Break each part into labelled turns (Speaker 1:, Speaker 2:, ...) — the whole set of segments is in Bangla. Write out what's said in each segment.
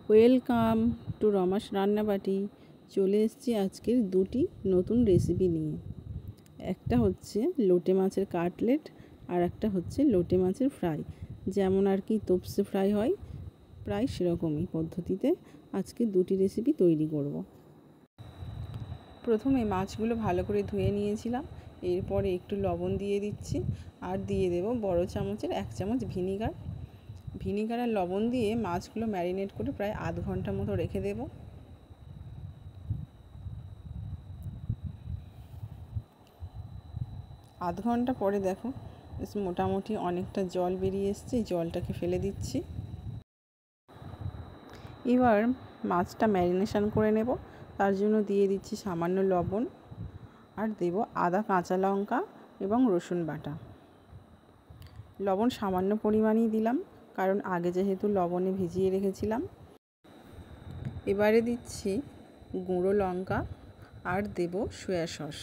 Speaker 1: Welcome to রমাস রান্নাবাটি। চলে এসেছি আজকের দুটি নতুন রেসিপি নিয়ে। একটা হচ্ছে লোটে মাছের কাটলেট আর একটা হচ্ছে লোটে মাছের ফ্রাই, যেমন আর কি তোপসে ফ্রাই হয় প্রায় সেরকমই পদ্ধতিতে আজকে দুটি রেসিপি তৈরি করব। প্রথমে মাছগুলো ভালো করে ধুয়ে নিয়েছিলাম, এরপরে একটু লবণ দিয়ে দিচ্ছি আর দিয়ে দেব বড় চামচের 1 চামচ ভিনিগার আর লবণ দিয়ে মাছগুলো ম্যারিনেট করে প্রায় আধ ঘন্টা মতো রেখে দেব। আধ ঘন্টা পরে দেখো মোটামুটি অনেকটা জল বেরিয়ে এসছে, জলটাকে ফেলে দিচ্ছি। এবার মাছটা ম্যারিনেশন করে নেব, তার জন্য দিয়ে দিচ্ছি সামান্য লবণ আর দেব আদা, কাঁচা লঙ্কা এবং রসুন বাটা। লবণ সামান্য পরিমাণেই দিলাম, কারণ আগে যেহেতু লবণে ভিজিয়ে রেখেছিলাম। এবারে দিচ্ছি গুঁড়ো লঙ্কা আর দেব সয়া সস।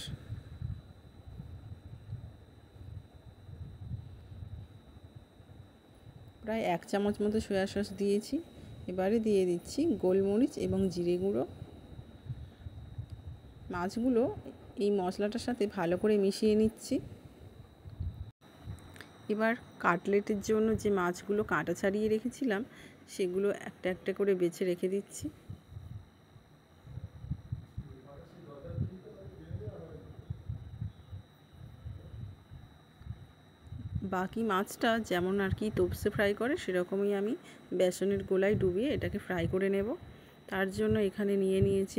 Speaker 1: প্রায় 1 চামচ মতো সয়া সস দিয়েছি। এবারে দিয়ে দিচ্ছি গোলমরিচ এবং জিরে গুঁড়ো। মাছগুলো এই মশলাটার সাথে ভালো করে মিশিয়ে নিচ্ছি। এবার কাটলেটের জন্য যে মাছগুলো কাঁটা ছাড়িয়ে রেখেছিলাম সেগুলো একটা একটা করে বেছে রেখে দিচ্ছি। বাকি মাছটা যেমন আর কি তোপসে ফ্রাই করে সেরকমই আমি বেসনের গোলায় ডুবিয়ে এটাকে ফ্রাই করে নেব। তার জন্য এখানে নিয়ে নিয়েছি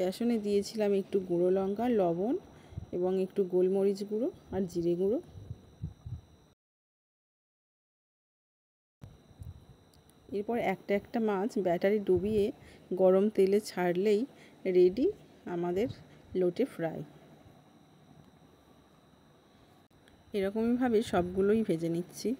Speaker 1: বেসনে দিয়েছিলাম একটু গুঁড়ো লঙ্কা, লবণ এবং একটু গোলমরিচ গুঁড়ো আর জিরে গুঁড়ো। এরপর একটা একটা মাছ ব্যাটারে ডুবিয়ে গরম তেলে ছাড়লেই রেডি আমাদের লোটে ফ্রাই। এরকমভাবে সবগুলোই ভেজে নিচ্ছি।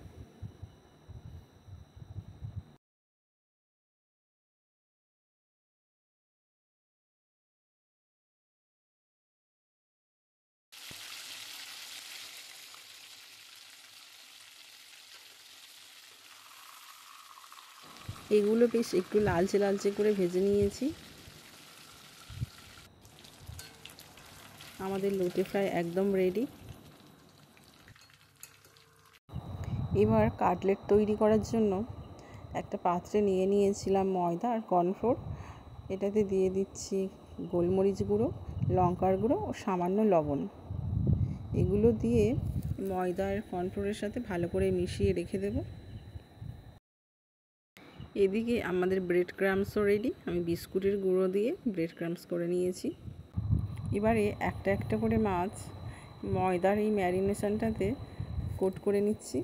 Speaker 1: এগুলো বেশ একটু লালচে লালচে করে ভেজে নিয়েছি। আমাদের লোটে ফ্রাই একদম রেডি। এবার কাটলেট তৈরি করার জন্য একটা পাত্রে নিয়ে নিয়েছিলাম ময়দা আর কর্নফ্লোর। এটাতে দিয়ে দিচ্ছি গোলমরিচ গুঁড়ো, লঙ্কার গুঁড়ো ও সামান্য লবণ। এগুলো দিয়ে ময়দা আর কর্নফ্লোরের সাথে ভালো করে মিশিয়ে রেখে দেব। এদিকে আমাদের ব্রেড ক্রাম্বসও রেডি। আমি বিস্কুটের গুঁড়ো দিয়ে ব্রেড ক্রাম্বস করে নিয়েছি। এবারে একটা একটা করে মাছ ময়দার এই ম্যারিনেশনটাতে কোট করে নিচ্ছি।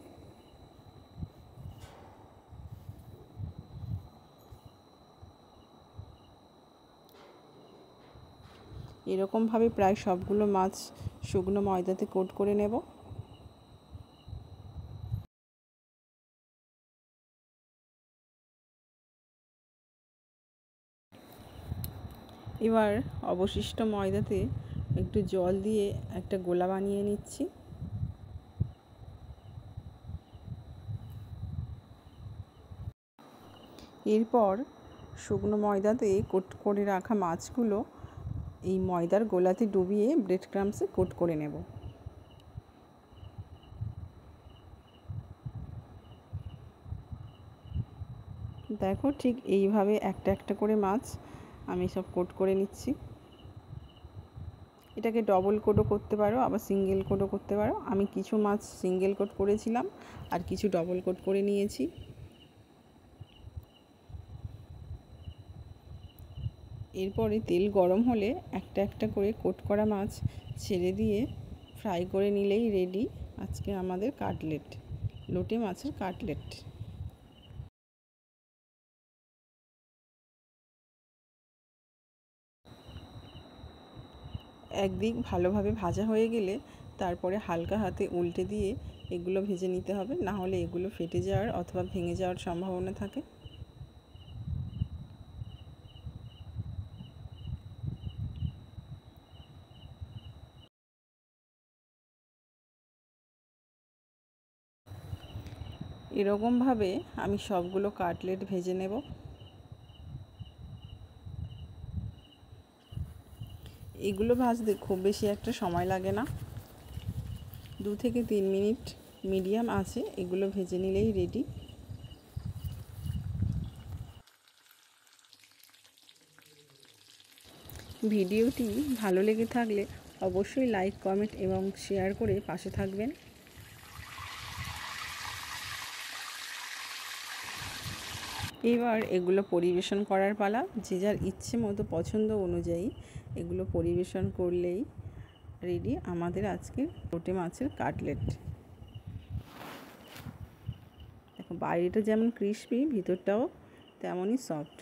Speaker 1: এরকমভাবে প্রায় সবগুলো মাছ শুকনো ময়দাতে কোট করে নেব। এবার অবশিষ্ট ময়দাতে একটু জল দিয়ে একটা গোলা বানিয়ে নিচ্ছি। এরপর শুকনো ময়দাতে কোট করে রাখা মাছগুলো এই ময়দার গোলাতে ডুবিয়ে ব্রেড ক্রাম্বসে কোট করে নেব। দেখো ঠিক এইভাবে একটা একটা করে মাছ আমি সব কোট করে নিচ্ছি। এটাকে ডবল কোটও করতে পারো, আবার সিঙ্গেল কোটও করতে পারো। আমি কিছু মাছ সিঙ্গেল কোট করেছিলাম আর কিছু ডবল কোট করে নিয়েছি। এরপরে তেল গরম হলে একটা একটা করে কোট করা মাছ ছেড়ে দিয়ে ফ্রাই করে নিলেই রেডি আজকে আমাদের কাটলেট, লোটে মাছের কাটলেট। একদিক ভালোভাবে ভাজা হয়ে গেলে তারপরে হালকা হাতে উল্টে দিয়ে এগুলো ভেজে নিতে হবে, না হলে এগুলো ফেটে যাওয়ার অথবা ভেঙে যাওয়ার সম্ভাবনা থাকে। এরকমভাবে আমি সবগুলো কাটলেট ভেজে নেব। এগুলো ভাজতে খুব বেশি একটা সময় লাগে না, 2 থেকে 3 মিনিট মিডিয়াম আছে এগুলো ভেজে নিলেই রেডি। ভিডিওটি ভালো লেগে থাকলে অবশ্যই লাইক, কমেন্ট এবং শেয়ার করে পাশে থাকবেন। এবার এগুলো পরিবেশন করার পালা। যে যার ইচ্ছে মতো পছন্দ অনুযায়ী এগুলো পরিবেশন করলেই রেডি আমাদের আজকের লোটে মাছের কাটলেট। দেখো বাইরেটা যেমন ক্রিসপি, ভিতরটাও তেমনই সফট।